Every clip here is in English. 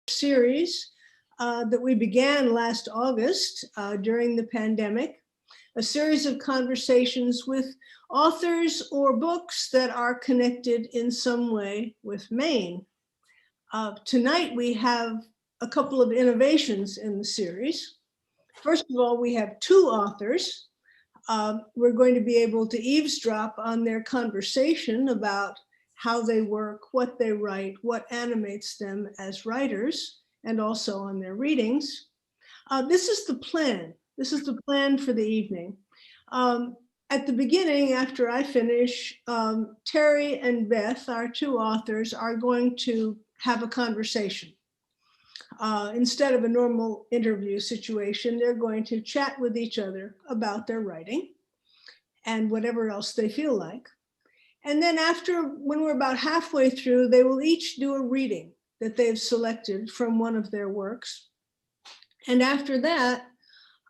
series that we began last August during the pandemic, a series of conversations with authors or books that are connected in some way with Maine. Tonight we have a couple of innovations in the series. First of all, we have two authors. We're going to be able to eavesdrop on their conversation about how they work, what they write, what animates them as writers, and also on their readings. This is the plan. This is the plan for the evening. At the beginning, after I finish, Terry and Beth, our two authors, are going to have a conversation. Instead of a normal interview situation, they're going to chat with each other about their writing and whatever else they feel like. And then when we're about halfway through, they will each do a reading that they've selected from one of their works. And after that,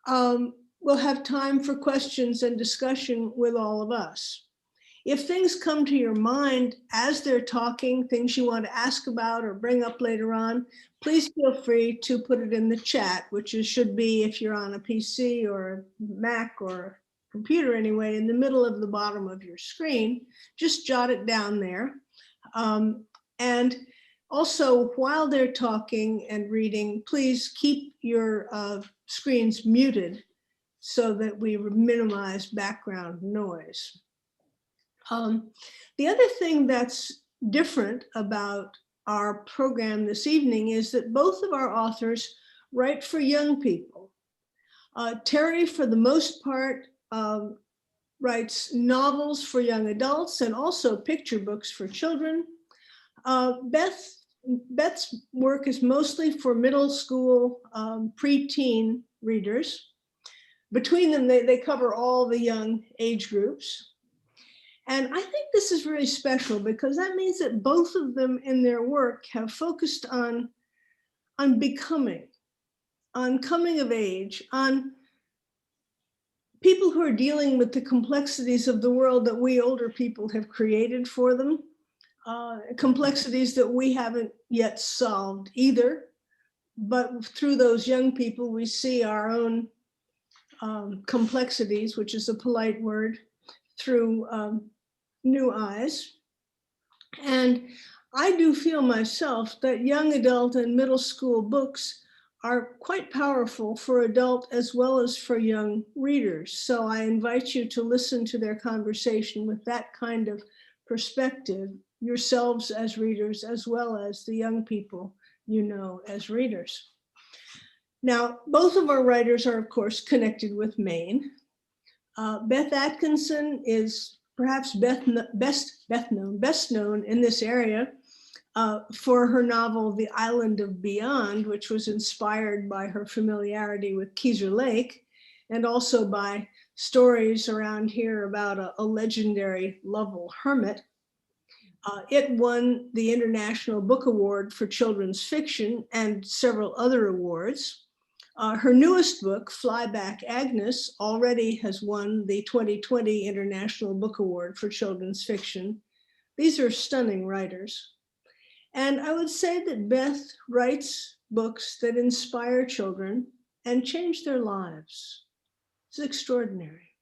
we'll have time for questions and discussion with all of us. If things come to your mind as they're talking, things you want to ask about or bring up later on, please feel free to put it in the chat, which should be, if you're on a PC or a Mac or computer anyway, in the middle of the bottom of your screen. Just jot it down there. And also, while they're talking and reading, please keep your screens muted so that we minimize background noise. The other thing that's different about our program this evening is that both of our authors write for young people. Terry, for the most part, writes novels for young adults and also picture books for children. Beth's work is mostly for middle school preteen readers. Between them, they cover all the young age groups. And I think this is really special because that means that both of them in their work have focused on becoming, on coming of age, on people who are dealing with the complexities of the world that we older people have created for them, complexities that we haven't yet solved either. But through those young people, we see our own complexities, which is a polite word, through new eyes. And I do feel myself that young adult and middle school books are quite powerful for adult as well as for young readers. So I invite you to listen to their conversation with that kind of perspective, yourselves as readers, as well as the young people you know as readers. Now, both of our writers are, of course, connected with Maine. Beth Atkinson is perhaps best known in this area for her novel, The Island of Beyond, which was inspired by her familiarity with Kezar Lake, and also by stories around here about a legendary Lovell hermit. It won the International Book Award for Children's Fiction and several other awards. Her newest book, Flyback Agnes, already has won the 2020 International Book Award for Children's Fiction. These are stunning writers. And I would say that Beth writes books that inspire children and change their lives. It's extraordinary.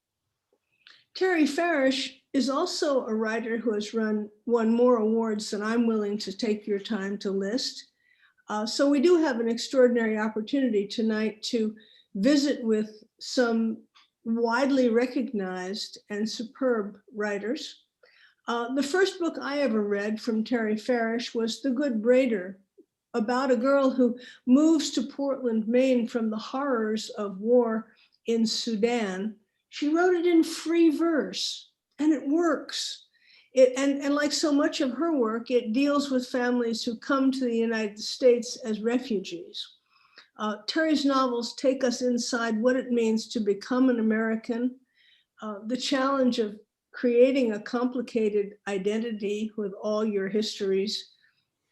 Terry Farish is also a writer who has won more awards than I'm willing to take your time to list. So we do have an extraordinary opportunity tonight to visit with some widely recognized and superb writers. The first book I ever read from Terry Farish was The Good Braider, about a girl who moves to Portland, Maine from the horrors of war in Sudan. She wrote it in free verse, and it works. And like so much of her work, it deals with families who come to the United States as refugees. Terry's novels take us inside what it means to become an American, the challenge of creating a complicated identity with all your histories.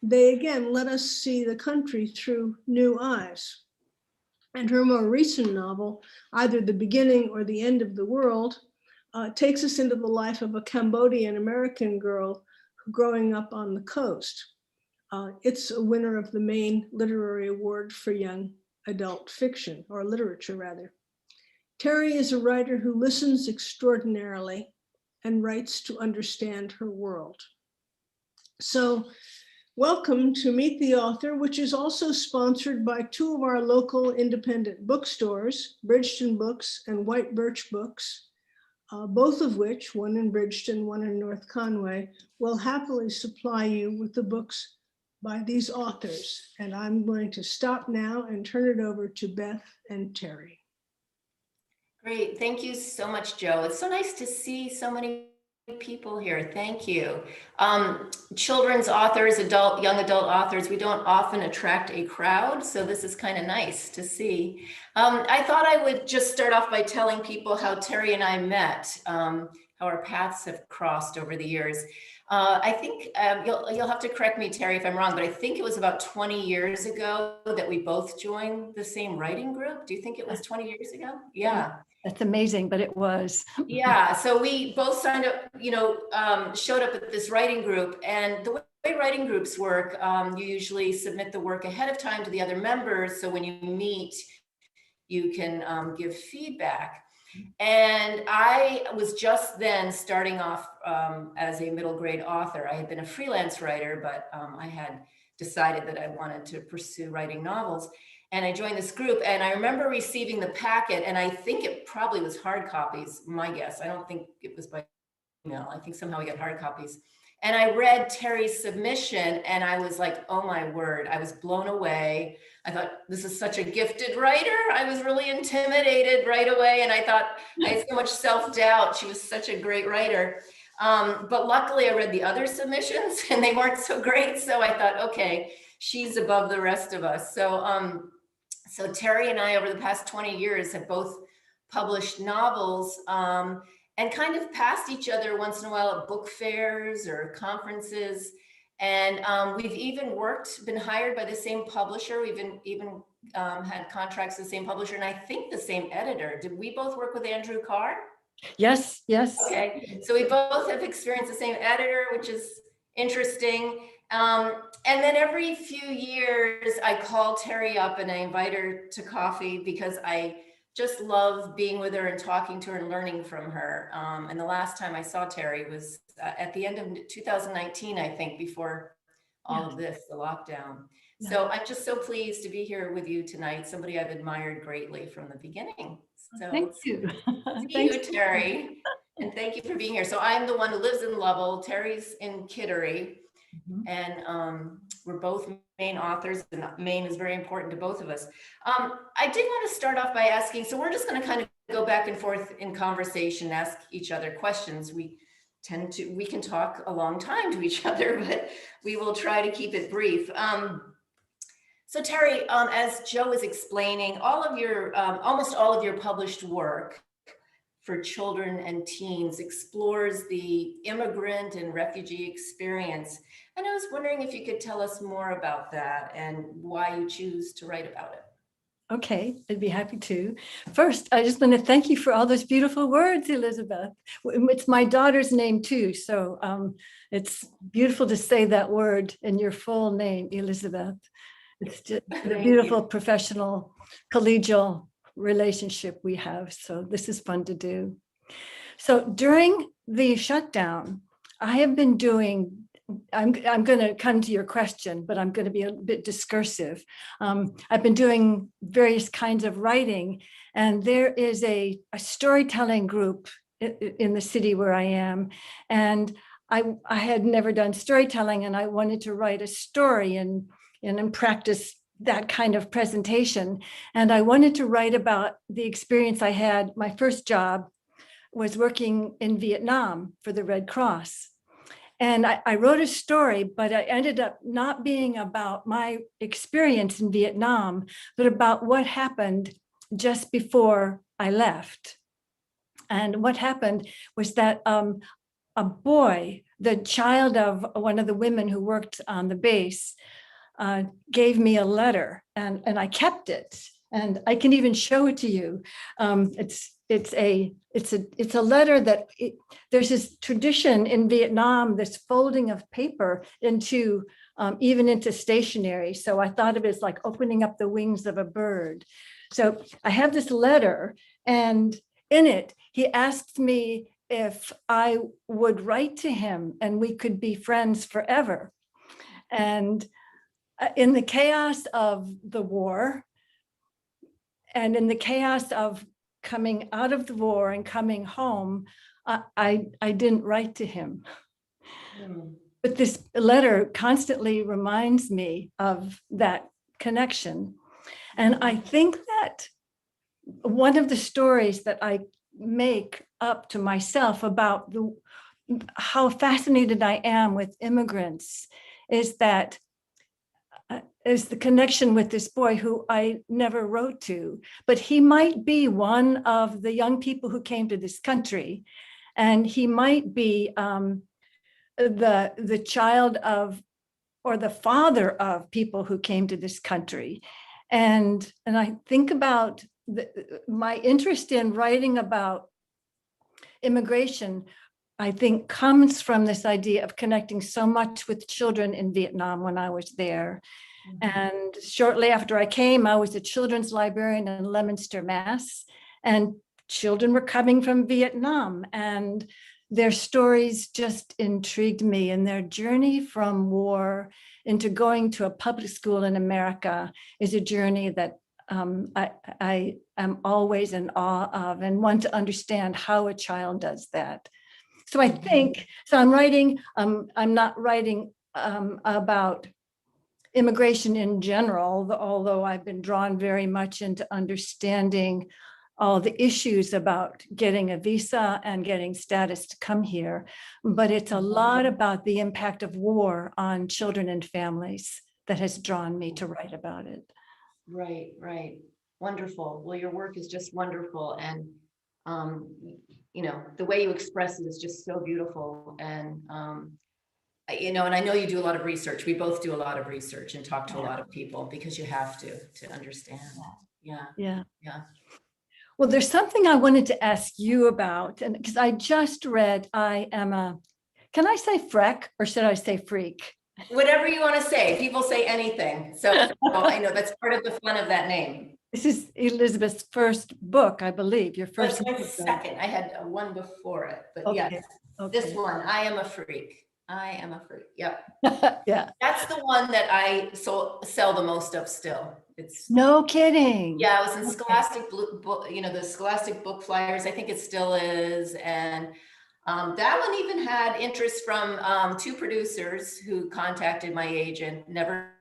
They again let us see the country through new eyes. And her more recent novel, Either the Beginning or the End of the World, takes us into the life of a Cambodian American girl growing up on the coast. It's a winner of the Maine Literary Award for Young Adult Fiction, or Literature rather. Terry is a writer who listens extraordinarily and writes to understand her world. So welcome to Meet the Author, which is also sponsored by two of our local independent bookstores, Bridgeton Books and White Birch Books, both of which, one in Bridgeton, one in North Conway, will happily supply you with the books by these authors. And I'm going to stop now and turn it over to Beth and Terry. Great, thank you so much, Joe. It's so nice to see so many people here. Thank you. Children's authors, young adult authors, we don't often attract a crowd, so this is kind of nice to see. I thought I would just start off by telling people how Terry and I met, how our paths have crossed over the years. I think you'll have to correct me, Terry, if I'm wrong, but I think it was about 20 years ago that we both joined the same writing group. Do you think it was 20 years ago? Yeah. That's amazing, but it was. Yeah, so we both signed up, showed up at this writing group, and the way writing groups work, you usually submit the work ahead of time to the other members, so when you meet, you can give feedback. And I was just then starting off as a middle grade author. I had been a freelance writer, but I had decided that I wanted to pursue writing novels. And I joined this group, and I remember receiving the packet, and I think it probably was hard copies, my guess. I don't think it was by email. I think somehow we got hard copies. And I read Terry's submission, and I was like, oh my word, I was blown away. I thought, this is such a gifted writer. I was really intimidated right away, and I thought, I had so much self-doubt. She was such a great writer. But luckily, I read the other submissions, and they weren't so great. So I thought, okay, she's above the rest of us. So Terry and I, over the past 20 years, have both published novels and kind of passed each other once in a while at book fairs or conferences. And we've even been hired by the same publisher. We've even had contracts with the same publisher, and I think the same editor. Did we both work with Andrew Carr? Yes, yes. Okay, so we both have experienced the same editor, which is interesting. And then every few years, I call Terry up and I invite her to coffee because I just love being with her and talking to her and learning from her. And the last time I saw Terry was at the end of 2019, I think, before all of this, the lockdown. Yeah. So I'm just so pleased to be here with you tonight, somebody I've admired greatly from the beginning. So thank you. Thank you, Terry. And thank you for being here. So I'm the one who lives in Lovell, Terry's in Kittery. And we're both Maine authors, and Maine is very important to both of us. I did want to start off by asking, so we're just going to kind of go back and forth in conversation, ask each other questions. We can talk a long time to each other, but we will try to keep it brief. So Terry, as Joe was explaining, almost all of your published work for children and teens explores the immigrant and refugee experience. And I was wondering if you could tell us more about that and why you choose to write about it. Okay, I'd be happy to. First, I just want to thank you for all those beautiful words, Elizabeth. It's my daughter's name too, so it's beautiful to say that word in your full name, Elizabeth. It's just a beautiful professional, collegial relationship we have. So this is fun to do. So during the shutdown, I have been doing, I'm going to come to your question, but I'm going to be a bit discursive. I've been doing various kinds of writing, and there is a storytelling group in the city where I am. And I had never done storytelling, and I wanted to write a story and practice that kind of presentation. And I wanted to write about the experience I had. My first job was working in Vietnam for the Red Cross. And I wrote a story, but it ended up not being about my experience in Vietnam, but about what happened just before I left. And what happened was that a boy, the child of one of the women who worked on the base, gave me a letter, and I kept it, and I can even show it to you. It's a letter that there's this tradition in Vietnam, this folding of paper into even into stationery. So I thought of it as like opening up the wings of a bird. So I have this letter, and in it, he asked me if I would write to him and we could be friends forever. And in the chaos of the war, and in the chaos of coming out of the war and coming home, I didn't write to him. But this letter constantly reminds me of that connection. And I think that one of the stories that I make up to myself about how fascinated I am with immigrants is that is the connection with this boy who I never wrote to, but he might be one of the young people who came to this country, and he might be the child of or the father of people who came to this country. And I think about my interest in writing about immigration, I think comes from this idea of connecting so much with children in Vietnam when I was there. And shortly after I came, I was a children's librarian in Leominster, Mass. And children were coming from Vietnam, and their stories just intrigued me, and their journey from war into going to a public school in America is a journey that I am always in awe of and want to understand how a child does that. So I think, so I'm writing, I'm not writing about immigration in general, although I've been drawn very much into understanding all the issues about getting a visa and getting status to come here. But it's a lot about the impact of war on children and families that has drawn me to write about it. Right, right. Wonderful. Well, your work is just wonderful. And, you know, the way you express it is just so beautiful. And, you know, and I know you do a lot of research. We both do a lot of research and talk to a lot of people because you have to understand. Yeah. Yeah. Yeah. Well, there's something I wanted to ask you about, and because I just read, can I say Freke or should I say Freke? Whatever you want to say. People say anything. So I know that's part of the fun of that name. This is Elizabeth's first book, I believe, your first. That's my second. I had one before it, but Okay. yes, Okay. this one, I Am a Freak. I Am a Freak. Yep. Yeah. That's the one that I sell the most of still. It's no kidding. Yeah, it was in Scholastic book, you know, the Scholastic book flyers. I think it still is. And that one even had interest from two producers who contacted my agent, never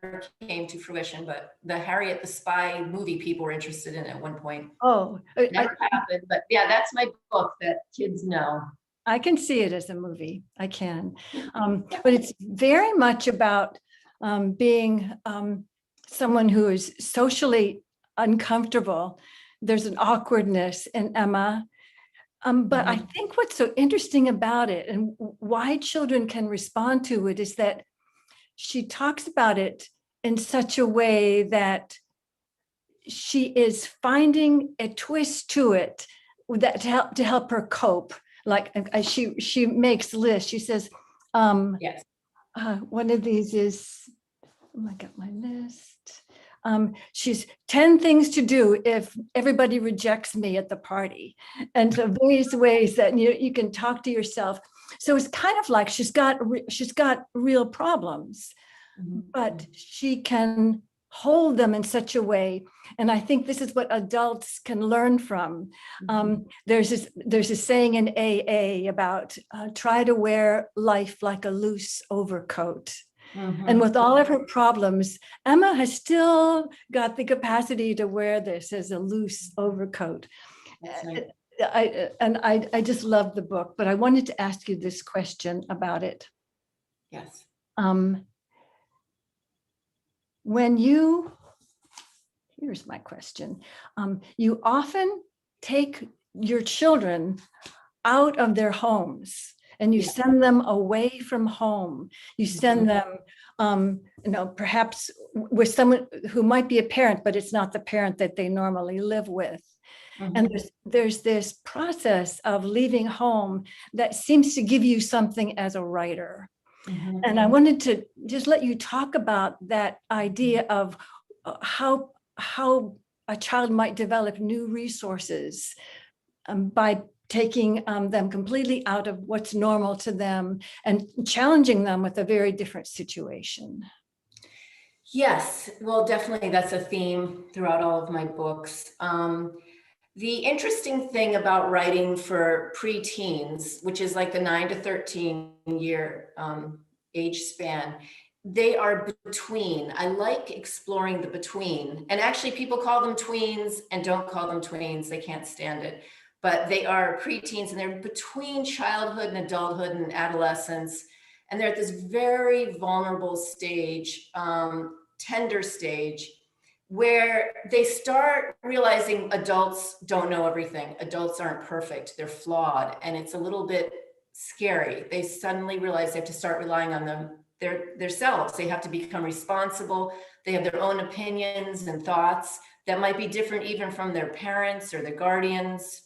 came to fruition, but the Harriet the Spy movie people were interested in at one point. Oh, Never happened, but yeah, that's my book that kids know. I can see it as a movie. I can. But it's very much about being someone who is socially uncomfortable. There's an awkwardness in Emma. But I think what's so interesting about it and why children can respond to it is that she talks about it in such a way that she is finding a twist to it that to help her cope. Like she makes lists. She says, yes. One of these is, oh, I got my list. She's 10 things to do if everybody rejects me at the party. And so various ways that you can talk to yourself. So it's kind of like she's got real problems, but she can hold them in such a way. And I think this is what adults can learn from. There's a saying in AA about try to wear life like a loose overcoat. And with all of her problems, Emma has still got the capacity to wear this as a loose overcoat. Right. I just love the book, but I wanted to ask you this question about it. Yes. Here's my question. You often take your children out of their homes and you send them away from home. You send them, perhaps with someone who might be a parent, but it's not the parent that they normally live with. And there's this process of leaving home that seems to give you something as a writer. And I wanted to just let you talk about that idea of how a child might develop new resources by taking them completely out of what's normal to them and challenging them with a very different situation. Yes, well, definitely that's a theme throughout all of my books. The interesting thing about writing for preteens, which is like the 9 to 13 year age span, they are between. I like exploring the between. And actually people call them tweens and don't call them tweens. They can't stand it. But they are preteens and they're between childhood and adulthood and adolescence. And they're at this very vulnerable stage, tender stage, where they start realizing adults don't know everything. Adults aren't perfect, they're flawed, and it's a little bit scary. They suddenly realize they have to start relying on themselves. They have to become responsible. They have their own opinions and thoughts that might be different even from their parents or their guardians.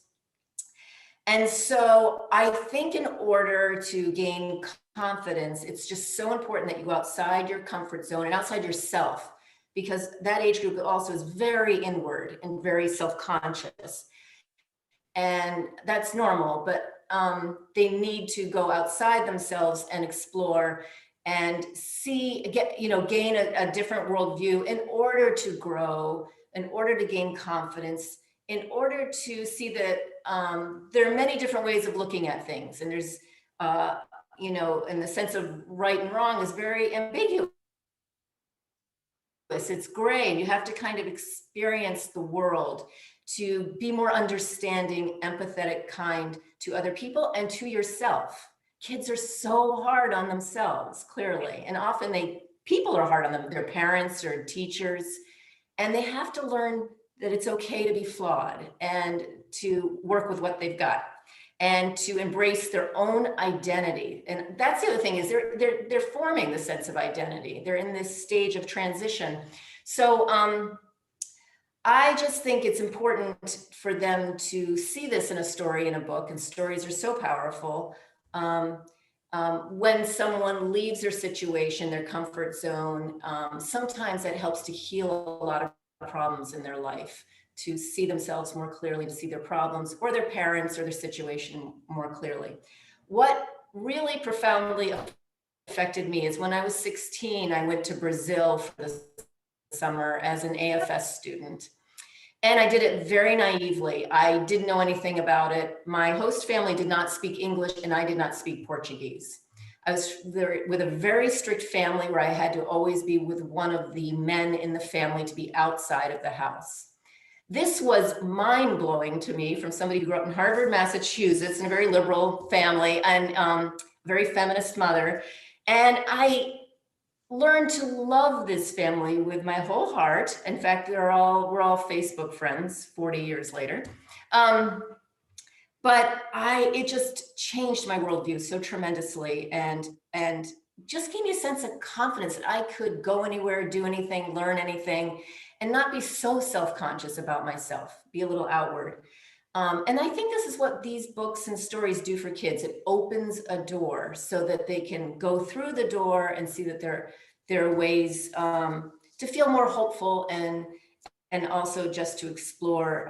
And so I think in order to gain confidence, it's just so important that you go outside your comfort zone and outside yourself, because that age group also is very inward and very self-conscious. And that's normal, but they need to go outside themselves and explore and gain a different worldview in order to grow, in order to gain confidence, in order to see that there are many different ways of looking at things. And there's, in the sense of right and wrong is very ambiguous. It's gray, and you have to kind of experience the world to be more understanding, empathetic, kind to other people and to yourself. Kids are so hard on themselves, clearly. And often people are hard on them, their parents or teachers, and they have to learn that it's okay to be flawed and to work with what they've got and to embrace their own identity. And that's the other thing, is they're forming the sense of identity. They're in this stage of transition. So I just think it's important for them to see this in a story, in a book, and stories are so powerful. When someone leaves their situation, their comfort zone, sometimes that helps to heal a lot of problems in their life, to see themselves more clearly, to see their problems or their parents or their situation more clearly. What really profoundly affected me is when I was 16, I went to Brazil for the summer as an AFS student. And I did it very naively. I didn't know anything about it. My host family did not speak English and I did not speak Portuguese. I was with a very strict family where I had to always be with one of the men in the family to be outside of the house. This was mind-blowing to me from somebody who grew up in Harvard, Massachusetts, in a very liberal family and very feminist mother. And I learned to love this family with my whole heart. In fact, we're all Facebook friends 40 years later. But it just changed my worldview so tremendously and just gave me a sense of confidence that I could go anywhere, do anything, learn anything, and not be so self-conscious about myself, be a little outward. And I think this is what these books and stories do for kids. It opens a door so that they can go through the door and see that there are ways to feel more hopeful and also just to explore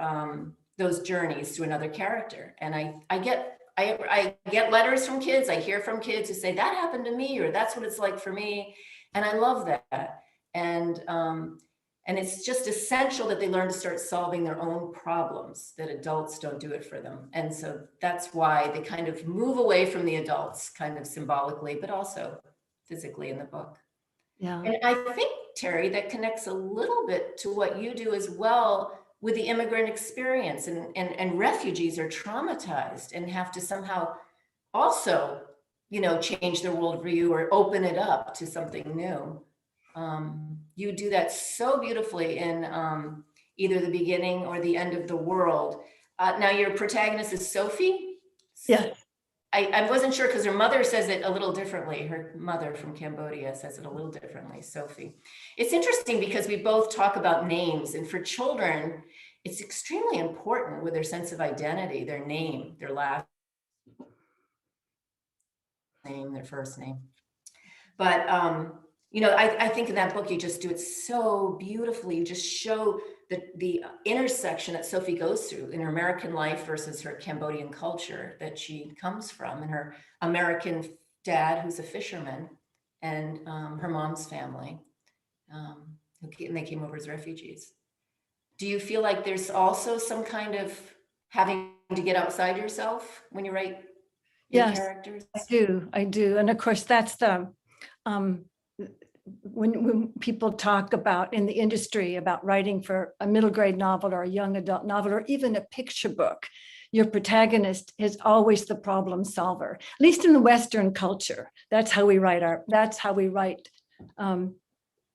those journeys to another character. And I get letters from kids, I hear from kids who say that happened to me, or that's what it's like for me. And I love that. And it's just essential that they learn to start solving their own problems, that adults don't do it for them. And so that's why they kind of move away from the adults, kind of symbolically, but also physically in the book. Yeah. And I think, Terry, that connects a little bit to what you do as well with the immigrant experience, and refugees are traumatized and have to somehow also, change their worldview or open it up to something new. You do that so beautifully in either the beginning or the end of the world. Now your protagonist is Sophie. Yes. I wasn't sure because her mother says it a little differently. Her mother from Cambodia says it a little differently, Sophie. It's interesting because we both talk about names, and for children, it's extremely important with their sense of identity, their name, their last name, their first name. But, you know, I think in that book, you just do it so beautifully. You just show the intersection that Sophie goes through in her American life versus her Cambodian culture that she comes from, and her American dad, who's a fisherman, and her mom's family, and they came over as refugees. Do you feel like there's also some kind of having to get outside yourself when you write your Yes, characters? I do. And of course, that's the, when people talk about in the industry about writing for a middle grade novel or a young adult novel, or even a picture book, your protagonist is always the problem solver, at least in the Western culture. That's how we write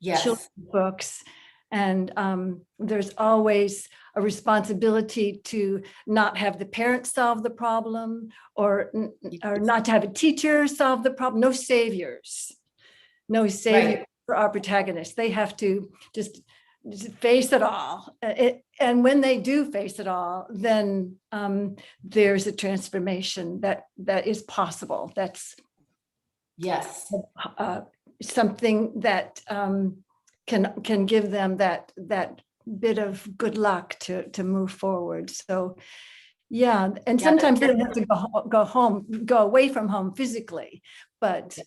Yes. children's books. And there's always a responsibility to not have the parents solve the problem, or not to have a teacher solve the problem. No saviors Right. for our protagonists. They have to just face it all. And when they do face it all, then there's a transformation that is possible. That's Yes. something that can give them that bit of good luck to move forward. So yeah, and sometimes they don't have to go away from home physically, but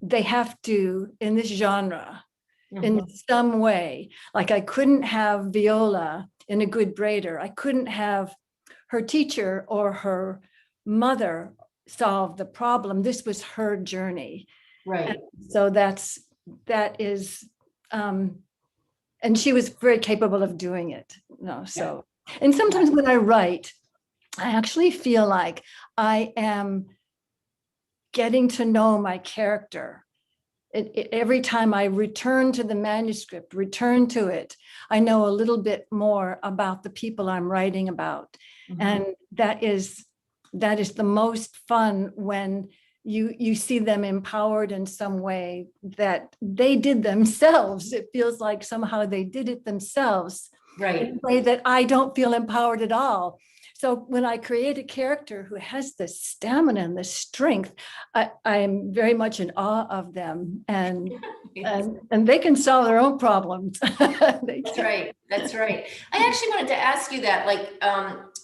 they have to, in this genre, in some way. Like I couldn't have Viola in A Good Braider. I couldn't have her teacher or her mother solve the problem. This was her journey. Right. And so that is, and she was very capable of doing it. So, and sometimes when I write, I actually feel like I am getting to know my character. Every time I return to the manuscript, return to it, I know a little bit more about the people I'm writing about. And that is the most fun, when you see them empowered in some way that they did themselves. It feels like somehow they did it themselves, Right. in a way that I don't feel empowered at all. So when I create a character who has the stamina and the strength, I'm very much in awe of them, and they can solve their own problems. That's right. That's right. I actually wanted to ask you that, like,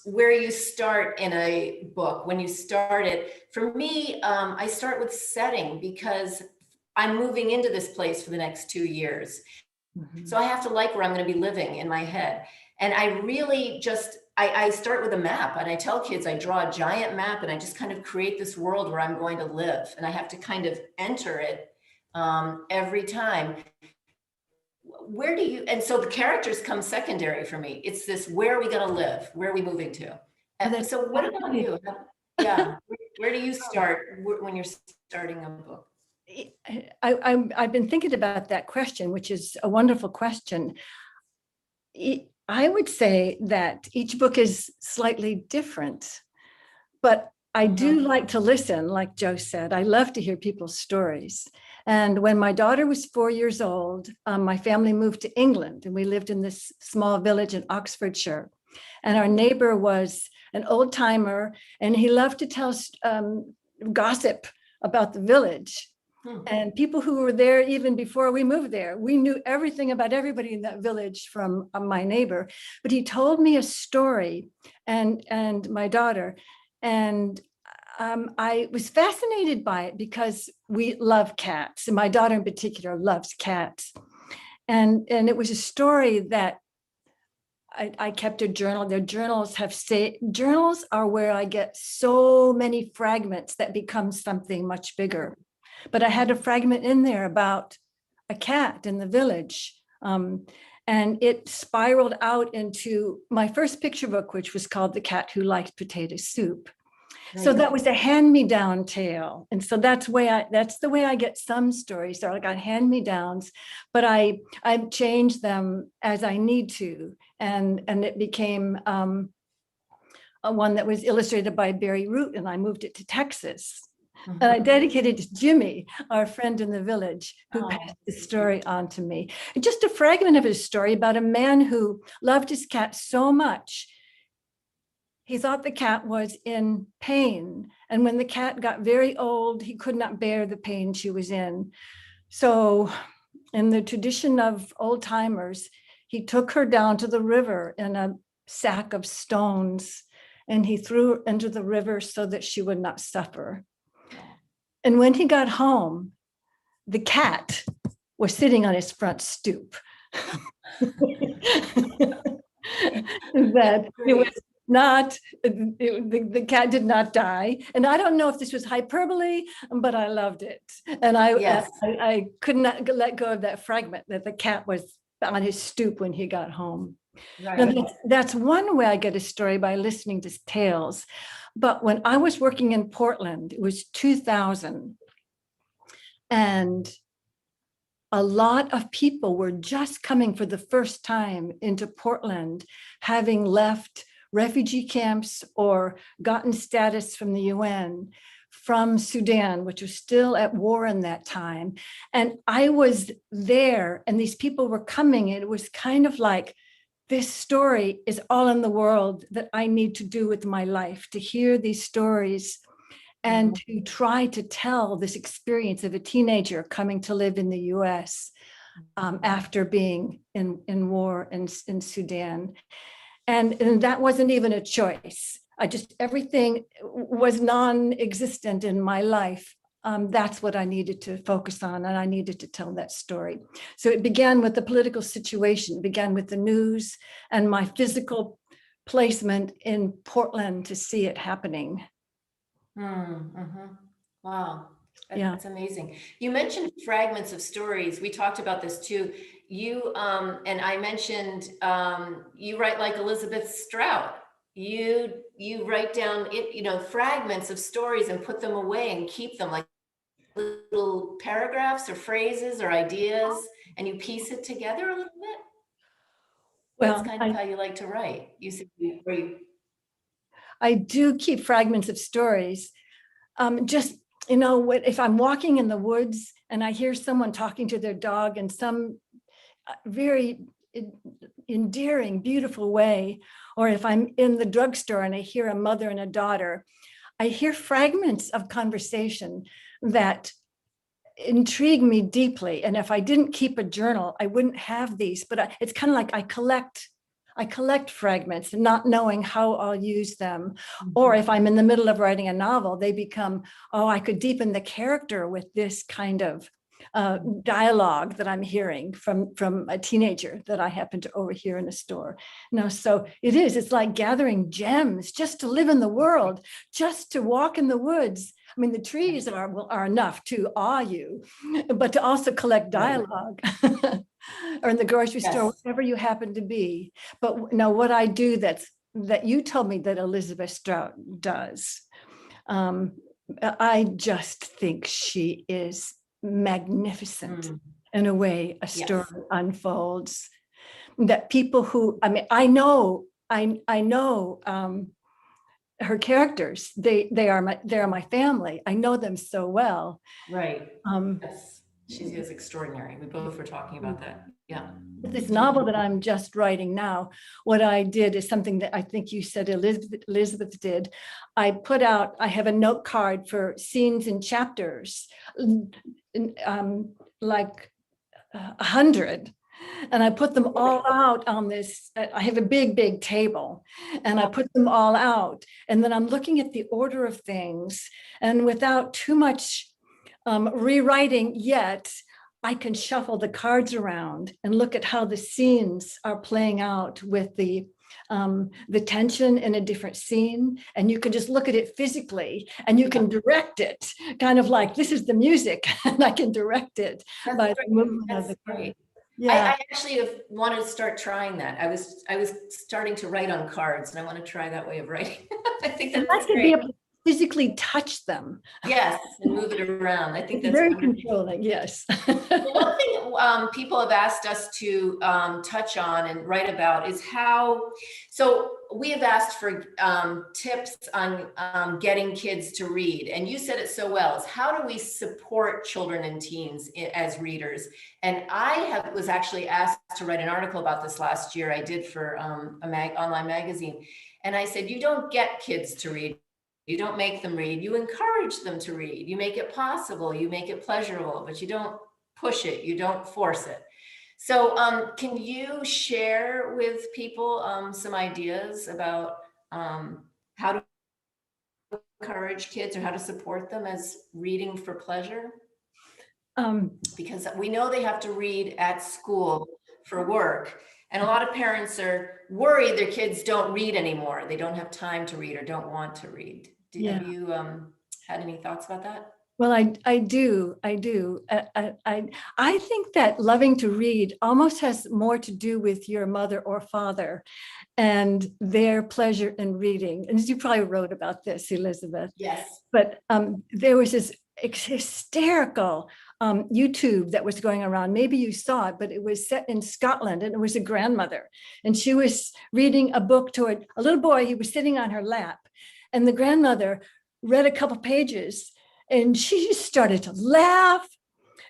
where you start in a book, when you start it. For me, I start with setting, because I'm moving into this place for the next 2 years. So I have to like where I'm going to be living in my head. And I really just, I start with a map, and I tell kids I draw a giant map, and I just kind of create this world where I'm going to live, and I have to kind of enter it every time. Where do you, and so the characters come secondary for me. It's this, where are we going to live? Where are we moving to? And so what about you? Yeah. Where do you start when you're starting a book? I've been thinking about that question, which is a wonderful question. I would say that each book is slightly different, but I do like to listen, like Joe said. I love to hear people's stories. And when my daughter was 4 years old, my family moved to England, and we lived in this small village in Oxfordshire. And our neighbor was an old timer, and he loved to tell gossip about the village. And people who were there even before we moved there, we knew everything about everybody in that village from my neighbor. But he told me a story, and my daughter, and I was fascinated by it, because we love cats, and my daughter in particular loves cats. And it was a story that I kept a journal. Their journals journals are where I get so many fragments that become something much bigger. But I had a fragment in there about a cat in the village. And it spiraled out into my first picture book, which was called The Cat Who Liked Potato Soup. Right. So that was a hand-me-down tale. And so that's the way I get some stories. So I got hand-me-downs, but I changed them as I need to. And it became one that was illustrated by Barry Root, and I moved it to Texas. And I dedicated it to Jimmy, our friend in the village, who passed the story on to me. And just a fragment of his story about a man who loved his cat so much, he thought the cat was in pain. And when the cat got very old, he could not bear the pain she was in. So in the tradition of old timers, he took her down to the river in a sack of stones, and he threw her into the river so that she would not suffer. And when he got home, the cat was sitting on his front stoop. That it was not, the cat did not die. And I don't know if this was hyperbole, but I loved it. And I could not let go of that fragment that the cat was on his stoop when he got home. Right. Now, that's one way I get a story, by listening to tales. But when I was working in Portland, it was 2000, and a lot of people were just coming for the first time into Portland, having left refugee camps or gotten status from the UN, from Sudan, which was still at war in that time. And I was there, and these people were coming. And it was kind of like, this story is all in the world that I need to do with my life, to hear these stories and to try to tell this experience of a teenager coming to live in the US after being in war in Sudan. And that wasn't even a choice. Everything was non-existent in my life. That's what I needed to focus on, and I needed to tell that story. So it began with the political situation, it began with the news and my physical placement in Portland to see it happening. Wow, Yeah. that's amazing. You mentioned fragments of stories. We talked about this too. You and I mentioned you write like Elizabeth Strout. You write down fragments of stories and put them away and keep them like little paragraphs or phrases or ideas, and you piece it together a little bit. Well, that's kind of how you like to write. You said I do keep fragments of stories. If I'm walking in the woods and I hear someone talking to their dog in some very endearing, beautiful way, or if I'm in the drugstore and I hear a mother and a daughter, I hear fragments of conversation that intrigue me deeply. And if I didn't keep a journal, I wouldn't have these. But it's kind of like I collect fragments, not knowing how I'll use them. Or if I'm in the middle of writing a novel, they become, I could deepen the character with this kind of dialogue that I'm hearing from a teenager that I happen to overhear in a store. So it's like gathering gems just to live in the world, just to walk in the woods. I mean, the trees are enough to awe you, but to also collect dialogue or in the grocery store, wherever you happen to be. But now what I do that you told me that Elizabeth Strout does, I just think she is magnificent in a way a story unfolds, that people who, I know her characters, they are my family. I know them so well. Right. Yes, she is extraordinary. We both were talking about that. Yeah. This novel that I'm just writing now, what I did is something that I think you said Elizabeth did. I have a note card for scenes and chapters, like 100. And I put them all out on this. I have a big table, and I put them all out. And then I'm looking at the order of things, and without too much rewriting yet, I can shuffle the cards around and look at how the scenes are playing out with the tension in a different scene. And you can just look at it physically, and you can direct it, kind of like, this is the music, and I can direct it by the movement of the card. Yeah. I actually have wanted to start trying that. I was starting to write on cards, and I want to try that way of writing. I think that's great. Be able to physically touch them. Yes, and move it around. I think It's that's very wonderful. controlling, yes. Well, one thing people have asked us to touch on and write about is how, so we have asked for tips on getting kids to read. And you said it so well, is how do we support children and teens as readers? And I was actually asked to write an article about this last year. I did for a online magazine. And I said, you don't get kids to read. You don't make them read, you encourage them to read. You make it possible, you make it pleasurable, but you don't push it, you don't force it. So can you share with people some ideas about how to encourage kids or how to support them as reading for pleasure? Because we know they have to read at school for work. And a lot of parents are worried their kids don't read anymore. They don't have time to read or don't want to read. Have you had any thoughts about that? Well, I do. I think that loving to read almost has more to do with your mother or father and their pleasure in reading. And you probably wrote about this, Elizabeth. Yes. But there was this hysterical YouTube that was going around. Maybe you saw it, but it was set in Scotland, and it was a grandmother, and she was reading a book to a little boy. He was sitting on her lap, and the grandmother read a couple pages, and she just started to laugh.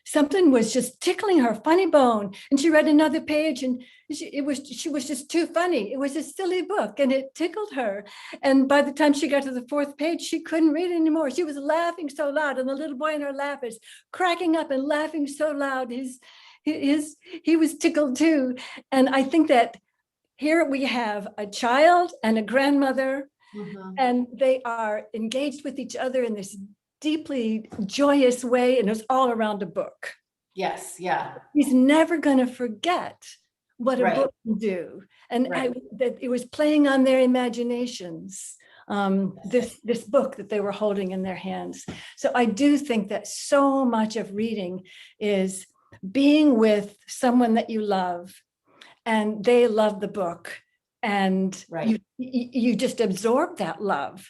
Something was just tickling her funny bone, and she read another page, and she was just too funny. It was a silly book, and it tickled her. And by the time she got to the fourth page, she couldn't read anymore. She was laughing so loud, and the little boy in her lap is cracking up and laughing so loud. He was tickled too. And I think that here we have a child and a grandmother, and they are engaged with each other in this deeply joyous way, and it's all around a book. Yes, yeah. He's never going to forget what a Right. book can do, and Right. that it was playing on their imaginations. This book that they were holding in their hands. So I do think that so much of reading is being with someone that you love, and they love the book, and Right. you just absorb that love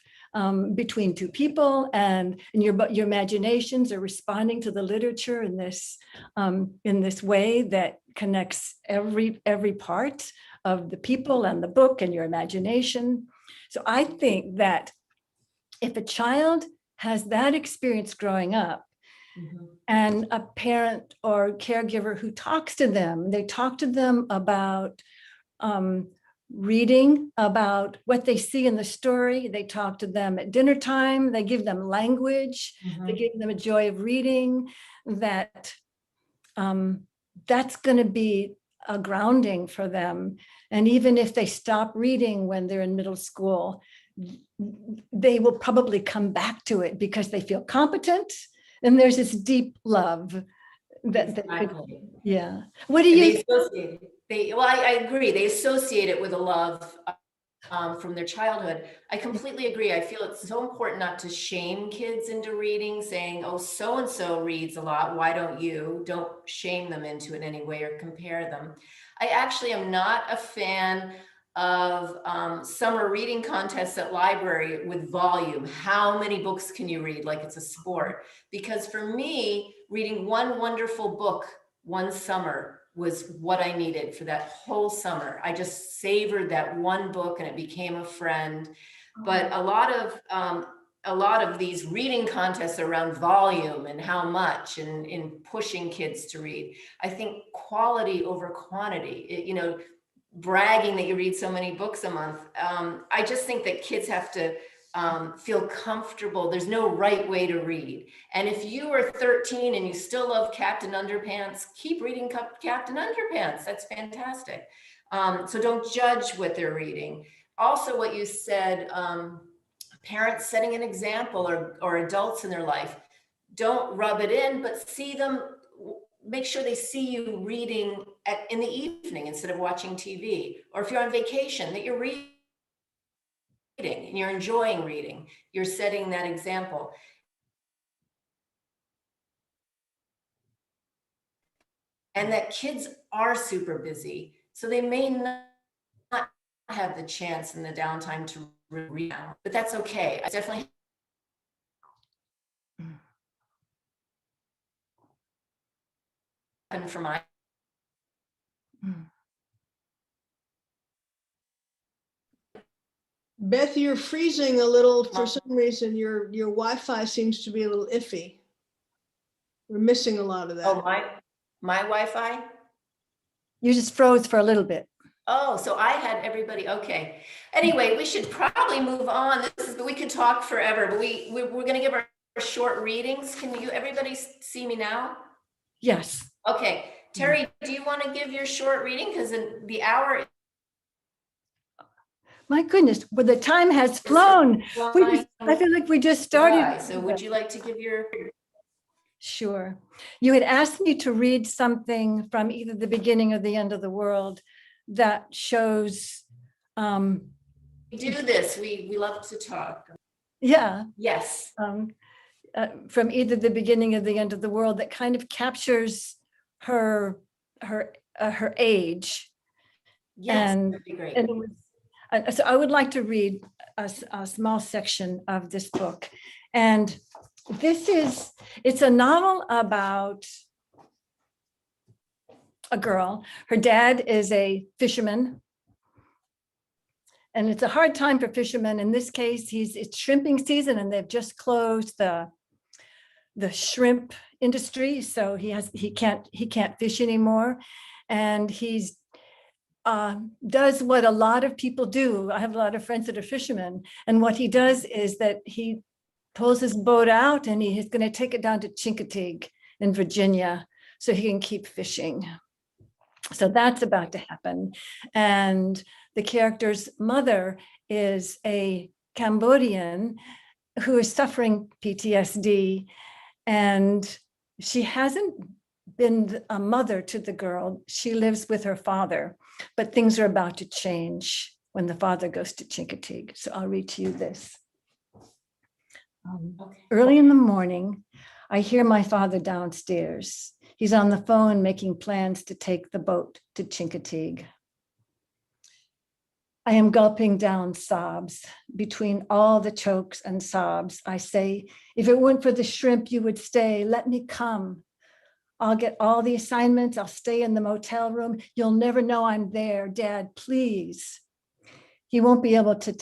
between two people, and your imaginations are responding to the literature in this way that connects every part of the people and the book and your imagination. So I think that if a child has that experience growing up, and a parent or caregiver who talks to them, they talk to them about reading, about what they see in the story. They talk to them at dinner time. They give them language. They give them a joy of reading. That's going to be a grounding for them. And even if they stop reading when they're in middle school, they will probably come back to it because they feel competent. And there's this deep love that Exactly. yeah. What do you? Well, I agree. They associate it with a love from their childhood. I completely agree. I feel it's so important not to shame kids into reading, saying, oh, so-and-so reads a lot, why don't you? Don't shame them into it in any way or compare them. I actually am not a fan of summer reading contests at library with volume. How many books can you read? Like it's a sport. Because for me, reading one wonderful book one summer was what I needed for that whole summer. I just savored that one book and it became a friend. But a lot of these reading contests around volume and how much and in pushing kids to read, I think quality over quantity, bragging that you read so many books a month. I just think that kids have to feel comfortable. There's no right way to read. And if you are 13 and you still love Captain Underpants, keep reading Captain Underpants. That's fantastic. So don't judge what they're reading. Also, what you said, parents setting an example or adults in their life, don't rub it in, but see them, make sure they see you reading in the evening instead of watching TV. Or if you're on vacation, that you're reading and you're enjoying reading. You're setting that example. And that kids are super busy, so they may not have the chance in the downtime to read, but that's okay. I definitely for my. Beth, you're freezing a little for some reason. Your Wi-Fi seems to be a little iffy. We're missing a lot of that. Oh, my Wi-Fi? You just froze for a little bit. Oh, so I had everybody, okay. Anyway, we should probably move on. We could talk forever, but we're gonna give our short readings. Can everybody see me now? Yes. Okay, Terry, do you want to give your short reading? Because the hour. My goodness, well, the time has flown. I feel like we just started. So would you like to give your? Sure. You had asked me to read something from either the beginning or the end of the world that shows. We do this. We love to talk. Yeah. Yes. From either the beginning or the end of the world that kind of captures her age. Yes, and, that'd be great. And it was, so I would like to read a small section of this book. And it's a novel about a girl. Her dad is a fisherman. And it's a hard time for fishermen. In this case, it's shrimping season and they've just closed the shrimp industry. So he can't fish anymore. And he's does what a lot of people do. I have a lot of friends that are fishermen. And what he does is that he pulls his boat out and he's going to take it down to Chincoteague in Virginia so he can keep fishing. So that's about to happen. And the character's mother is a Cambodian who is suffering PTSD. And she hasn't been a mother to the girl. She lives with her father, but things are about to change when the father goes to Chincoteague. So I'll read to you this. Early in the morning, I hear my father downstairs. He's on the phone making plans to take the boat to Chincoteague. I am gulping down sobs. Between all the chokes and sobs, I say, if it weren't for the shrimp, you would stay. Let me come. I'll get all the assignments. I'll stay in the motel room. You'll never know I'm there. Dad, please. He won't be able to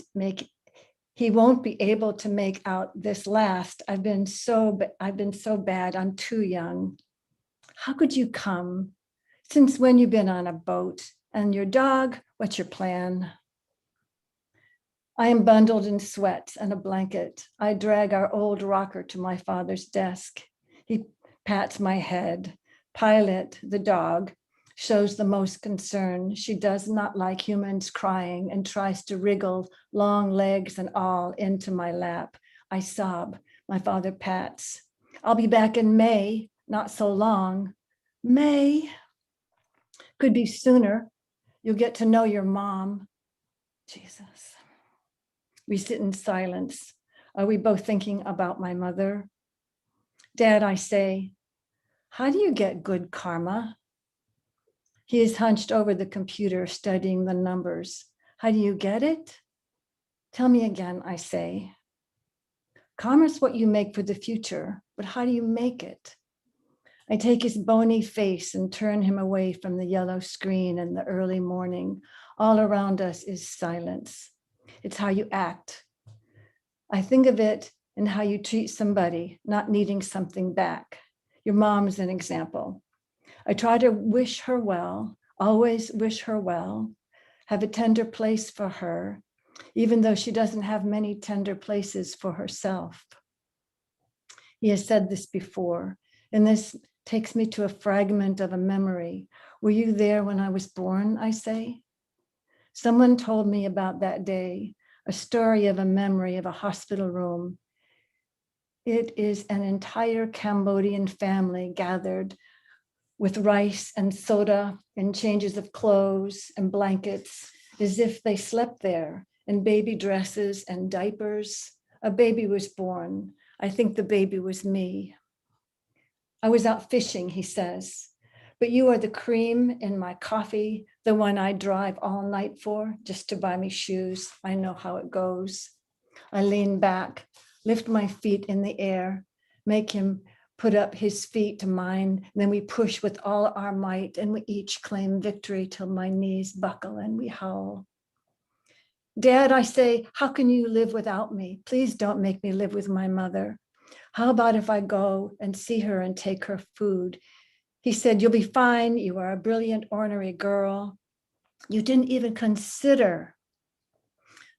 make out this last. I've been so bad. I'm too young. How could you come? Since when you been on a boat? And your dog, what's your plan? I am bundled in sweat and a blanket. I drag our old rocker to my father's desk. He pats my head. Pilot, the dog, shows the most concern. She does not like humans crying and tries to wriggle long legs and all into my lap. I sob. My father pats. I'll be back in May, not so long. May. Could be sooner. You'll get to know your mom. Jesus. We sit in silence. Are we both thinking about my mother? Dad, I say, how do you get good karma? He is hunched over the computer studying the numbers. How do you get it? Tell me again, I say. Karma's what you make for the future, but how do you make it? I take his bony face and turn him away from the yellow screen in the early morning. All around us is silence. It's how you act. I think of it in how you treat somebody, not needing something back. Your mom's an example. I try to wish her well, always wish her well, have a tender place for her, even though she doesn't have many tender places for herself. He has said this before, and this takes me to a fragment of a memory. Were you there when I was born, I say? Someone told me about that day, a story of a memory of a hospital room. It is an entire Cambodian family gathered with rice and soda and changes of clothes and blankets, as if they slept there in baby dresses and diapers. A baby was born. I think the baby was me. I was out fishing, he says, but you are the cream in my coffee, the one I drive all night for, just to buy me shoes. I know how it goes. I lean back, lift my feet in the air, make him put up his feet to mine. And then we push with all our might, and we each claim victory till my knees buckle and we howl. Dad, I say, how can you live without me? Please don't make me live with my mother. How about if I go and see her and take her food? He said, you'll be fine. You are a brilliant, ornery girl. You didn't even consider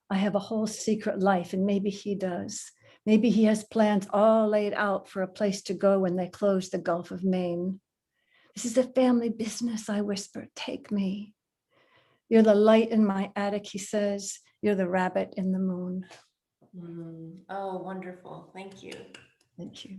I have a whole secret life, and maybe he does. Maybe he has plans all laid out for a place to go when they close the Gulf of Maine. This is a family business, I whisper. Take me. You're the light in my attic, he says. You're the rabbit in the moon. Oh, wonderful. Thank you. Thank you.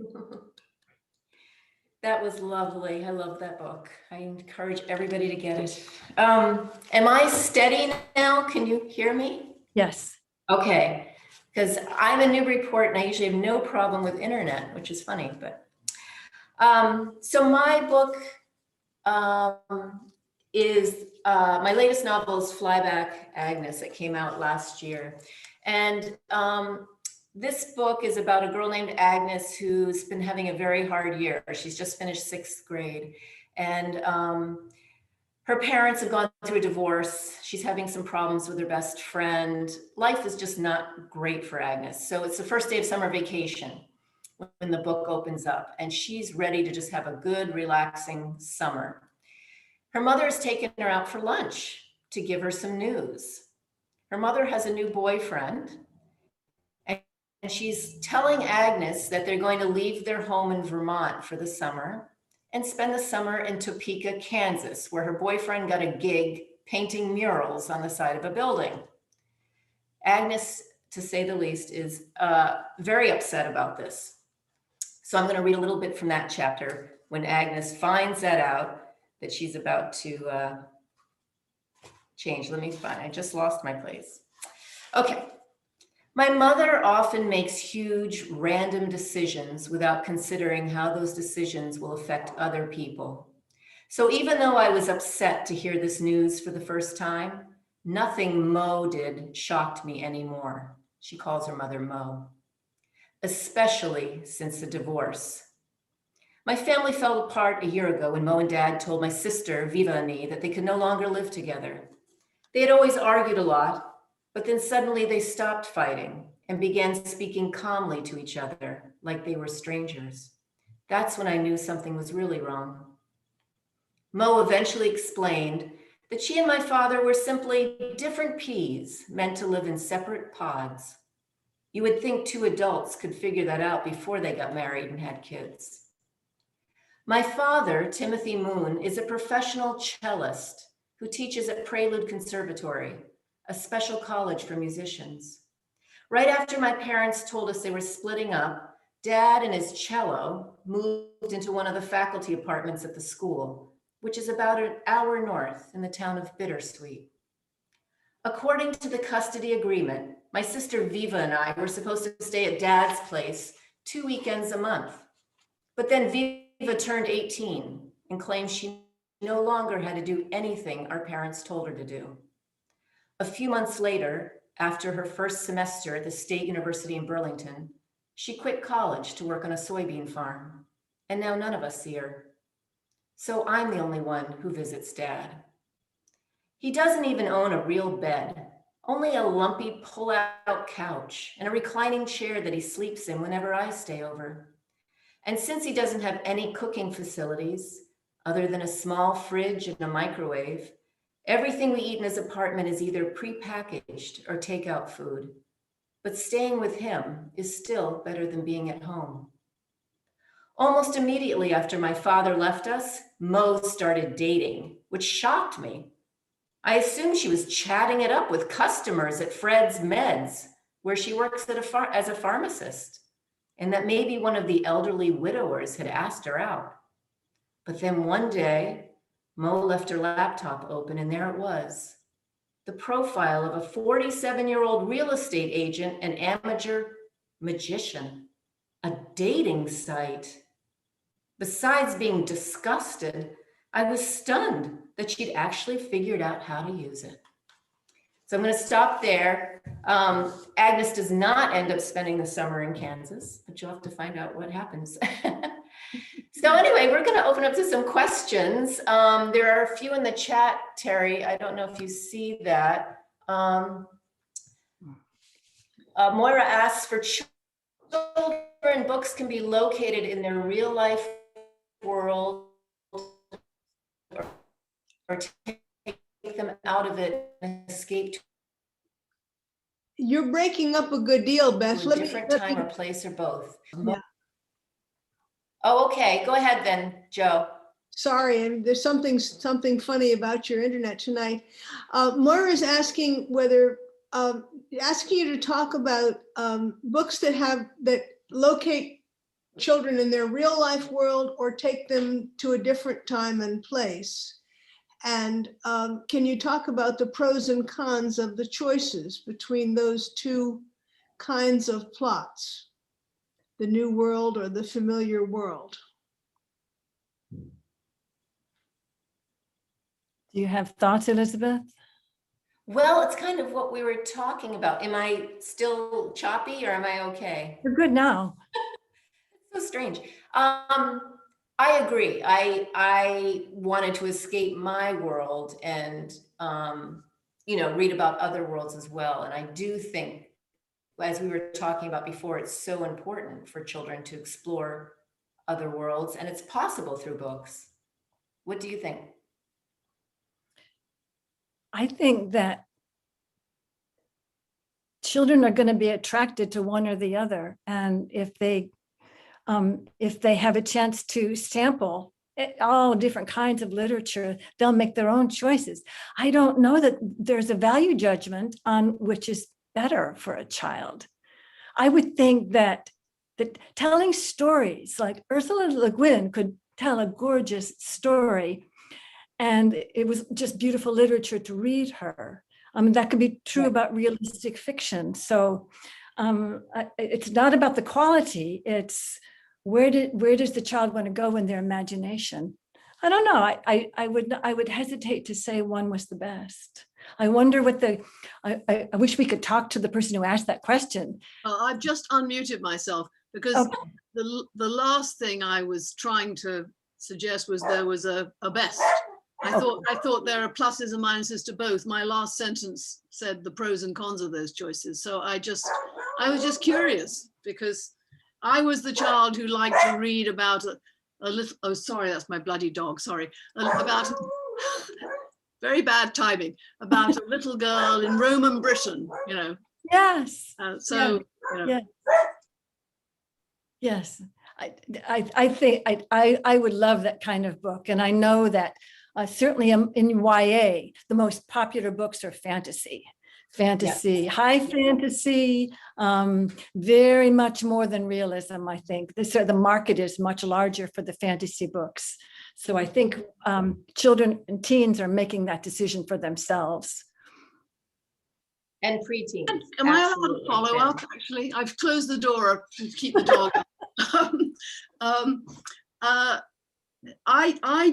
That was lovely. I love that book. I encourage everybody to get it. Am I steady now? Can you hear me? Yes. Okay, because I'm a new report and I usually have no problem with internet, which is funny, but. So my book is, my latest novel is Flyback Agnes. It came out last year. And this book is about a girl named Agnes who's been having a very hard year. She's just finished 6th grade. And her parents have gone through a divorce. She's having some problems with her best friend. Life is just not great for Agnes. So it's the first day of summer vacation when the book opens up, and she's ready to just have a good, relaxing summer. Her mother has taken her out for lunch to give her some news. Her mother has a new boyfriend, and she's telling Agnes that they're going to leave their home in Vermont for the summer and spend the summer in Topeka, Kansas, where her boyfriend got a gig painting murals on the side of a building. Agnes, to say the least, is very upset about this. So I'm going to read a little bit from that chapter when Agnes finds that out, that she's about to change. Let me find, I just lost my place. Okay. My mother often makes huge random decisions without considering how those decisions will affect other people. So even though I was upset to hear this news for the first time, nothing Mo did shocked me anymore. She calls her mother Mo. Especially since the divorce. My family fell apart a year ago when Mo and Dad told my sister, Viva, and me that they could no longer live together. They had always argued a lot, but then suddenly they stopped fighting and began speaking calmly to each other like they were strangers. That's when I knew something was really wrong. Mo eventually explained that she and my father were simply different peas meant to live in separate pods. You would think 2 adults could figure that out before they got married and had kids. My father, Timothy Moon, is a professional cellist who teaches at Prelude Conservatory, a special college for musicians. Right after my parents told us they were splitting up, Dad and his cello moved into one of the faculty apartments at the school, which is about an hour north in the town of Bittersweet. According to the custody agreement, my sister Viva and I were supposed to stay at Dad's place 2 weekends a month. But then Viva turned 18 and claimed she no longer had to do anything our parents told her to do. A few months later, after her first semester at the State University in Burlington, she quit college to work on a soybean farm, and now none of us see her. So I'm the only one who visits Dad. He doesn't even own a real bed, only a lumpy pull-out couch and a reclining chair that he sleeps in whenever I stay over. And since he doesn't have any cooking facilities, other than a small fridge and a microwave, everything we eat in his apartment is either prepackaged or takeout food. But staying with him is still better than being at home. Almost immediately after my father left us, Mo started dating, which shocked me. I assumed she was chatting it up with customers at Fred's Meds, where she works as a pharmacist, and that maybe one of the elderly widowers had asked her out. But then one day, Mo left her laptop open, and there it was, the profile of a 47-year-old real estate agent and amateur magician, a dating site. Besides being disgusted, I was stunned that she'd actually figured out how to use it. So I'm going to stop there. Agnes does not end up spending the summer in Kansas, but you'll have to find out what happens. So anyway, we're going to open up to some questions. There are a few in the chat, Terry. I don't know if you see that. Moira asks, for children, books can be located in their real life world or take them out of it and escape to You're breaking up a good deal, Beth. a different time or place or both. Yeah. Oh, okay. Go ahead then, Joe. Sorry, there's something funny about your internet tonight. Moira's asking whether, asking you to talk about books that locate children in their real life world or take them to a different time and place. And can you talk about the pros and cons of the choices between those two kinds of plots, the new world or the familiar world? Do you have thoughts, Elizabeth? Well, it's kind of what we were talking about. Am I still choppy or am I okay? You're good now. So strange. I agree. I wanted to escape my world and, read about other worlds as well. And I do think, as we were talking about before, it's so important for children to explore other worlds, and it's possible through books. What do you think? I think that children are going to be attracted to one or the other. And if they have a chance to sample all different kinds of literature, they'll make their own choices. I don't know that there's a value judgment on which is better for a child. I would think that telling stories, like Ursula Le Guin could tell a gorgeous story, and it was just beautiful literature to read her. That could be true about realistic fiction. So it's not about the quality, it's where does the child want to go in their imagination? I don't know. I would hesitate to say one was the best. I wonder what I wish we could talk to the person who asked that question. I've just unmuted myself because the last thing I was trying to suggest was there was a best. I thought there are pluses and minuses to both. My last sentence said the pros and cons of those choices. So I was just curious because I was the child who liked to read about a little, oh, sorry, that's my bloody dog, sorry. About, very bad timing, about a little girl in Roman Britain, Yes. Yes. I think I would love that kind of book. And I know that certainly in YA, the most popular books are fantasy, high fantasy, very much more than realism. I think the market is much larger for the fantasy books. So I think children and teens are making that decision for themselves. And preteens. Am I allowed to follow up? Actually, I've closed the door up to keep the dog. I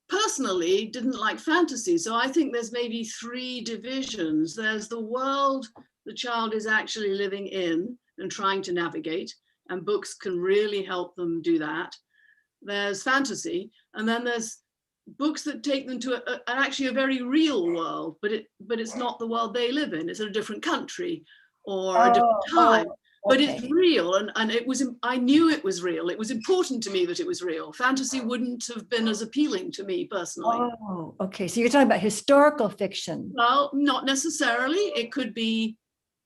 personally didn't like fantasy, so I think there's maybe three divisions. There's the world the child is actually living in and trying to navigate, and books can really help them do that. There's fantasy, and then there's books that take them to actually a very real world, but it's not the world they live in. It's in a different country or a different time. But it's real, and I knew it was real. It was important to me that it was real. Fantasy wouldn't have been as appealing to me personally. Oh, okay. So you're talking about historical fiction. Well, not necessarily. It could be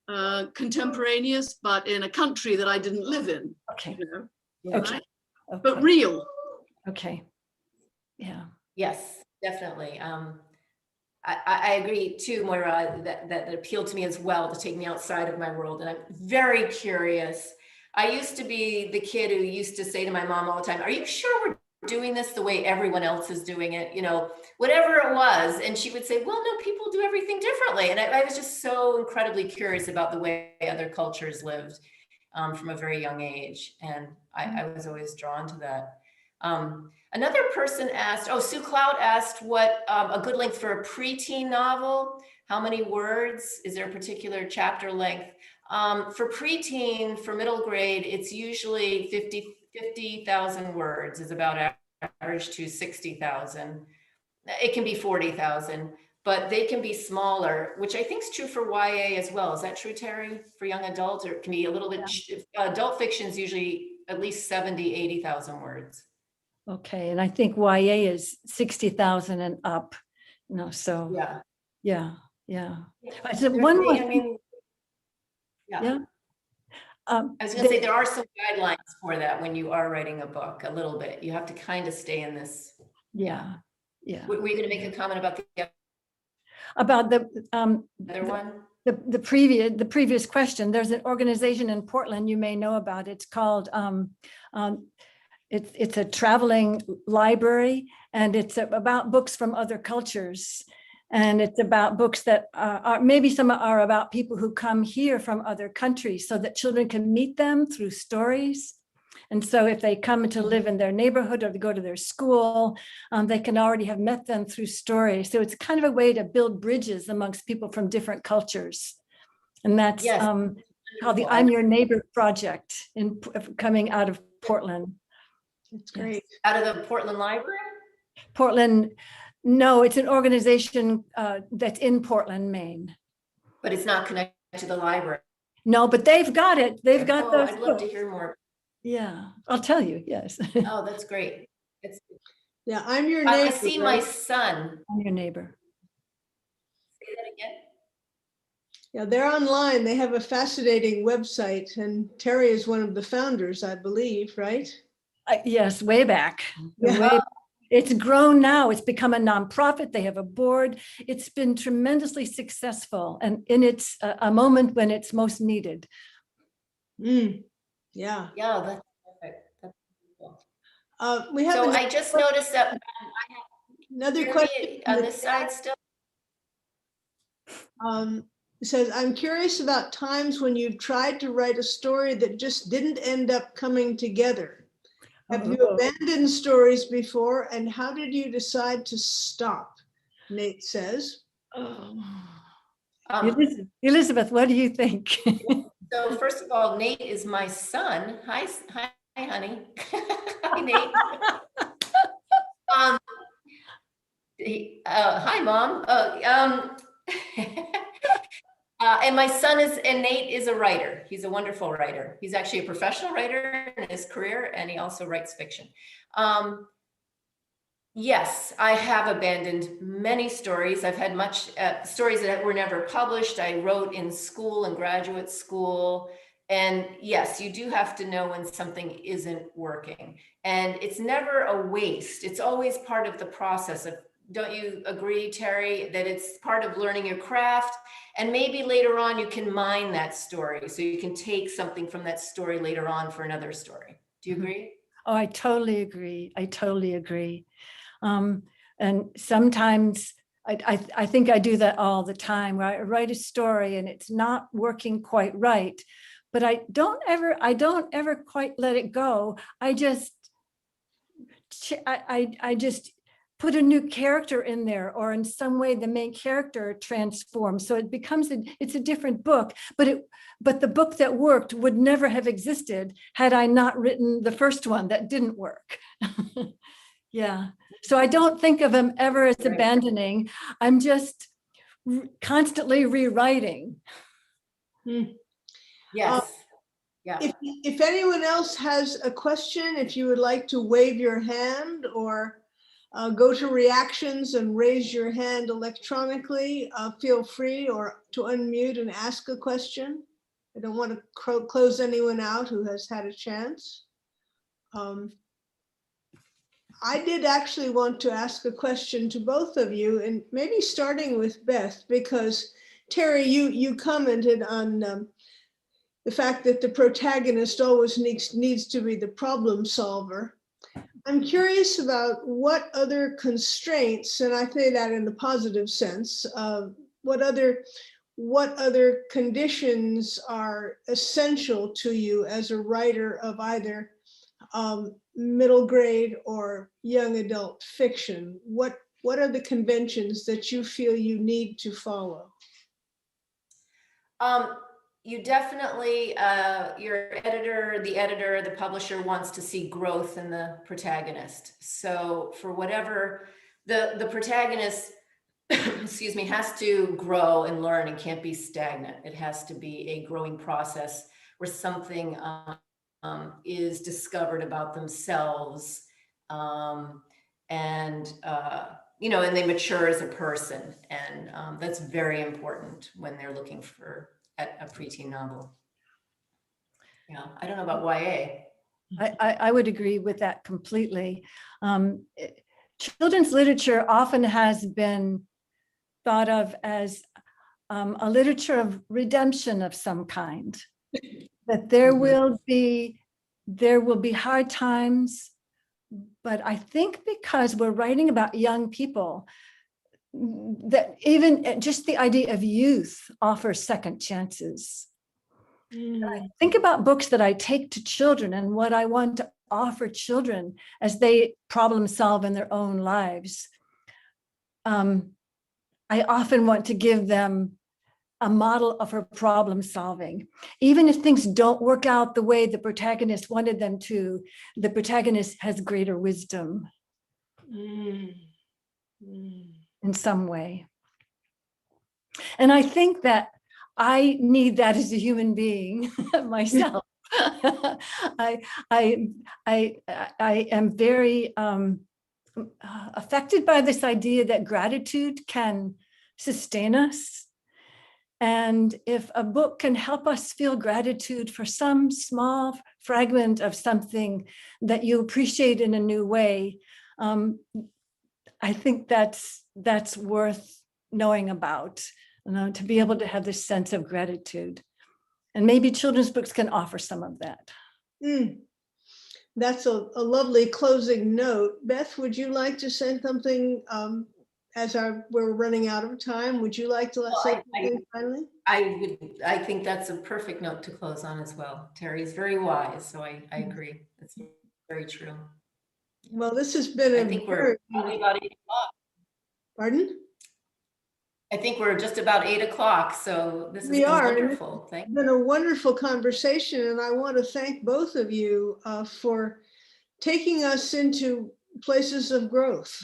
contemporaneous, but in a country that I didn't live in. Okay. Right? Okay. But real. Okay. Yeah. Yes, definitely. I agree too, Moira, that appealed to me as well, to take me outside of my world. And I'm very curious. I used to be the kid who used to say to my mom all the time, are you sure we're doing this the way everyone else is doing it? Whatever it was. And she would say, well, no, people do everything differently. And I was just so incredibly curious about the way other cultures lived from a very young age. And I was always drawn to that. Another person asked, Sue Cloud asked what a good length for a preteen novel. How many words? Is there a particular chapter length? For preteen, for middle grade, it's usually 50,000 words is about average to 60,000. It can be 40,000, but they can be smaller, which I think is true for YA as well. Is that true, Terry? For young adults, or it can be a little bit, adult fiction is usually at least 70, 80,000 words. Okay, and I think YA is 60,000 and up. No, so Yeah. yeah. I said one more. I mean, yeah. Yeah. I was going to say there are some guidelines for that when you are writing a book. A little bit, you have to kind of stay in this. Yeah. Were you going to make a comment about the other one? The previous question? There's an organization in Portland you may know about. It's called it's a traveling library, and it's about books from other cultures, and it's about books that are maybe some are about people who come here from other countries, so that children can meet them through stories. And so if they come to live in their neighborhood or to go to their school, they can already have met them through stories. So it's kind of a way to build bridges amongst people from different cultures. And that's called the I'm Your Neighbor project coming out of Portland. It's great. Out of the Portland Library? Portland, no, it's an organization that's in Portland, Maine. But it's not connected to the library. No, but they've got it. They've got those. I'd love to hear more. Yeah, I'll tell you, yes. Oh, that's great. Yeah, I'm your neighbor. I see my son. I'm your neighbor. Say that again. Yeah, they're online. They have a fascinating website, and Terry is one of the founders, I believe, right? Yes, way back. Yeah. It's grown now. It's become a nonprofit. They have a board. It's been tremendously successful, and in its a moment when it's most needed. Yeah. Yeah, that's perfect. That's beautiful. We have So I just noticed that I have another question on this side still. It says, I'm curious about times when you've tried to write a story that just didn't end up coming together. Have you abandoned stories before, and how did you decide to stop? Nate says. Elizabeth, what do you think? So first of all, Nate is my son. Hi, honey. Hi, Nate. Hi, Mom. And my son and Nate is a writer. He's a wonderful writer. He's actually a professional writer in his career, and he also writes fiction. Yes, I have abandoned many stories. I've had stories that were never published. I wrote in school and graduate school. And yes, you do have to know when something isn't working. And it's never a waste. It's always part of the process of, don't you agree, Terry, that it's part of learning your craft? And maybe later on you can mine that story, so you can take something from that story later on for another story. Do you agree? Oh, I totally agree. I totally agree. And sometimes I think I do that all the time, where I write a story and it's not working quite right, but I don't ever quite let it go. I just put a new character in there, or in some way the main character transforms. So it becomes it's a different book, but the book that worked would never have existed had I not written the first one that didn't work. Yeah. So I don't think of them ever as abandoning. I'm just constantly rewriting. Yes. Yeah. If anyone else has a question, if you would like to wave your hand or go to reactions and raise your hand electronically, feel free or to unmute and ask a question. I don't want to close anyone out who has had a chance. I did actually want to ask a question to both of you, and maybe starting with Beth, because Terry, you commented on the fact that the protagonist always needs to be the problem solver. I'm curious about what other constraints, and I say that in the positive sense, what other conditions are essential to you as a writer of either middle grade or young adult fiction? What are the conventions that you feel you need to follow? you definitely, your editor, the publisher wants to see growth in the protagonist. So for whatever, the protagonist, excuse me, has to grow and learn and can't be stagnant. It has to be a growing process where something is discovered about themselves, and and they mature as a person, and that's very important when they're looking for a preteen novel. Yeah, I don't know about YA. I would agree with that completely. Children's literature often has been thought of as a literature of redemption of some kind. That there will be hard times, but I think because we're writing about young people, that even just the idea of youth offers second chances. I think about books that I take to children and what I want to offer children as they problem solve in their own lives. I often want to give them a model of her problem solving. Even if things don't work out the way the protagonist wanted them to, the protagonist has greater wisdom in some way. And I think that I need that as a human being myself. I am very affected by this idea that gratitude can sustain us. And if a book can help us feel gratitude for some small fragment of something that you appreciate in a new way, I think that's worth knowing about, to be able to have this sense of gratitude. And maybe children's books can offer some of that. That's a lovely closing note. Beth, would you like to say something as we're running out of time? Would you like to say something finally? I think that's a perfect note to close on as well. Terry is very wise, so I agree. It's very true. Well, this has been I think we're probably about 8 o'clock. Pardon? I think we're just about 8 o'clock, so this has been wonderful. Thank you. It's been a wonderful conversation, and I want to thank both of you for taking us into places of growth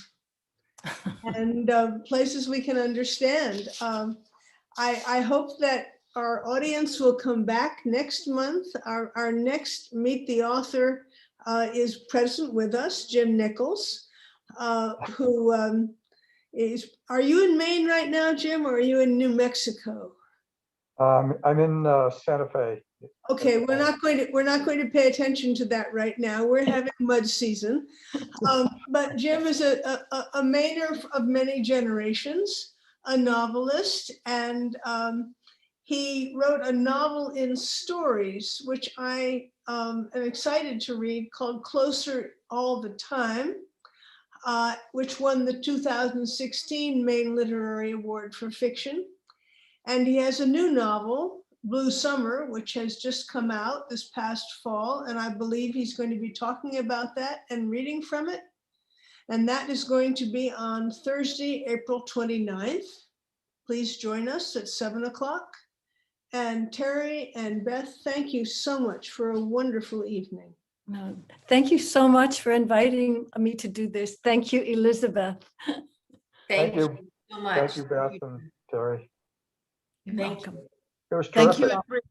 and places we can understand. I hope that our audience will come back next month. Our next Meet the Author is present with us, Jim Nichols, who are you in Maine right now, Jim, or are you in New Mexico? I'm in Santa Fe. Okay, we're not going to pay attention to that right now. We're having mud season. But Jim is a Mainer of many generations, a novelist, and he wrote a novel in stories, which I am excited to read, called Closer All the Time, which won the 2016 Maine Literary Award for Fiction. And he has a new novel, Blue Summer, which has just come out this past fall. And I believe he's going to be talking about that and reading from it. And that is going to be on Thursday, April 29th. Please join us at 7 o'clock. And Terry and Beth, thank you so much for a wonderful evening. No, thank you so much for inviting me to do this. Thank you, Elizabeth. Thank you so much. Thank you, Beth and Terry. You're welcome. It was Thank terrific. you,